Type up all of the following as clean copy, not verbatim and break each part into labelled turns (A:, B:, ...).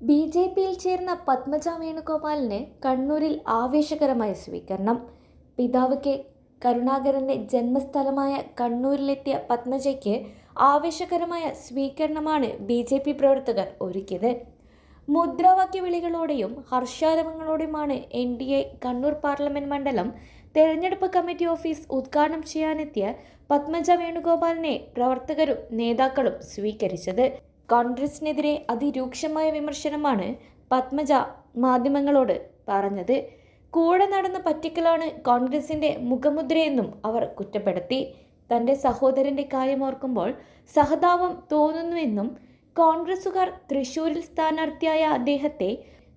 A: ബി.ജെ.പിയിൽ ചേർന്ന പത്മജ വേണുഗോപാലിന് കണ്ണൂരിൽ ആവേശകരമായ സ്വീകരണം. പിതാവ് കെ കരുണാകരന്റെ ജന്മസ്ഥലമായ കണ്ണൂരിലെത്തിയ പത്മജയ്ക്ക് ആവേശകരമായ സ്വീകരണമാണ് ബി.ജെ.പി പ്രവർത്തകർ ഒരുക്കിയത്. മുദ്രാവാക്യ വിളികളോടെയും ഹർഷാരവങ്ങളോടെയുമാണ് എൻ.ഡി.എ കണ്ണൂർ പാർലമെന്റ് മണ്ഡലം തെരഞ്ഞെടുപ്പ് കമ്മിറ്റി ഓഫീസ് ഉദ്ഘാടനം ചെയ്യാനെത്തിയ പത്മജ വേണുഗോപാലിനെ പ്രവർത്തകരും നേതാക്കളും സ്വീകരിച്ചത്. കോൺഗ്രസിനെതിരെ അതിരൂക്ഷമായ വിമർശനമാണ് പത്മജ മാധ്യമങ്ങളോട് പറഞ്ഞത്. കൂടെ നടന്ന പറ്റിക്കലാണ് കോൺഗ്രസിന്റെ മുഖമുദ്രയെന്നും അവർ കുറ്റപ്പെടുത്തി. തന്റെ സഹോദരന്റെ കാര്യമോർക്കുമ്പോൾ സഹതാപം തോന്നുന്നുവെന്നും കോൺഗ്രസുകാർ തൃശൂരിൽ സ്ഥാനാർത്ഥിയായ അദ്ദേഹത്തെ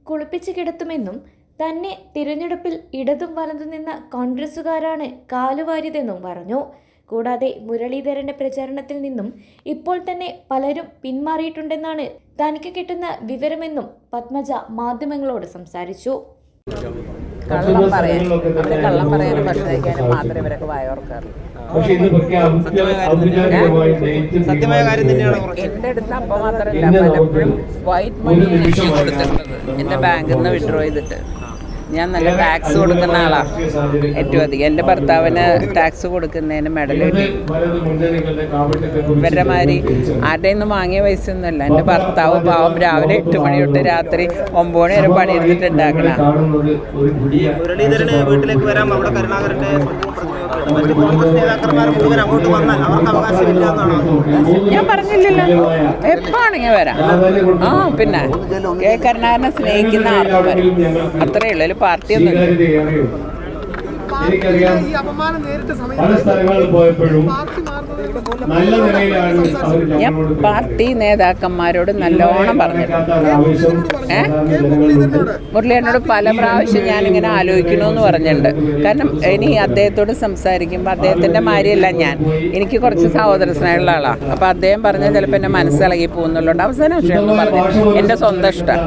A: കുളിപ്പിച്ചു കിടത്തുമെന്നും തന്നെ തിരഞ്ഞെടുപ്പിൽ ഇടതും വലതും നിന്ന കോൺഗ്രസുകാരാണ് കാലുവാരിയതെന്നും പറഞ്ഞു. കൂടാതെ മുരളീധരന്റെ പ്രചാരണത്തിൽ നിന്നും ഇപ്പോൾ തന്നെ പലരും പിന്മാറിയിട്ടുണ്ടെന്നാണ് തനിക്ക് കിട്ടുന്ന വിവരമെന്നും പത്മജ മാധ്യമങ്ങളോട് സംസാരിച്ചു.
B: കള്ളം പറയാനും ഭക്ഷണിക്കാനും മാത്രമേ ഇവരൊക്കെ വായോർക്കാറുള്ളൂ. എന്റെ അടുത്ത് അപ്പം മാത്രമല്ല, പലപ്പോഴും വൈറ്റ് മണി കൊടുത്തിട്ടുണ്ട്. എന്റെ ബാങ്കിൽ നിന്ന് വിഡ്രോ ചെയ്തിട്ട് ഞാൻ നല്ല ടാക്സ് കൊടുക്കുന്ന ആളാണ്. ഏറ്റവും അധികം എൻ്റെ ഭർത്താവിന് ടാക്സ് കൊടുക്കുന്നതിന് മെഡൽ കിട്ടി. ഇവരുടെ മാതിരി ആരുടെ നിന്നും വാങ്ങിയ പൈസ ഒന്നുമല്ല. എൻ്റെ ഭർത്താവ് പാവം രാവിലെ 8 മണി തൊട്ട് രാത്രി 9 മണി വരെ പണിയെടുത്തിട്ട് ഉണ്ടാക്കണ. ഞാൻ പറഞ്ഞില്ലല്ലോ, എപ്പാണെങ്കിൽ വരാം. പിന്നെ കെ കരുണാകരനെ സ്നേഹിക്കുന്ന ആർക്കും വരും. അത്രേ ഉള്ളൂ, പാർട്ടിയൊന്നും.
C: എനിക്കറിയാം, പല സ്ഥലങ്ങളിൽ പോയപ്പോഴും
B: ഞാൻ പാർട്ടി നേതാക്കന്മാരോട് നല്ലോണം പറഞ്ഞു. മുരളിയേട്ടനോട് പല പ്രാവശ്യം ഞാനിങ്ങനെ ആലോചിക്കണമെന്ന് പറഞ്ഞിട്ടുണ്ട്. കാരണം ഇനി അദ്ദേഹത്തോട് സംസാരിക്കുമ്പോൾ അദ്ദേഹത്തിൻ്റെ മാതിരിയല്ല ഞാൻ. എനിക്ക് കുറച്ച് സഹോദര സ്നേഹമുള്ള ആളാണ്. അപ്പോൾ അദ്ദേഹം പറഞ്ഞാൽ ചിലപ്പോൾ എന്നെ മനസ്സിളകി പോകുന്നുള്ളതുകൊണ്ട് അവസാന വിഷയം എന്ന് പറഞ്ഞു എൻ്റെ സ്വന്തം ഇഷ്ടം.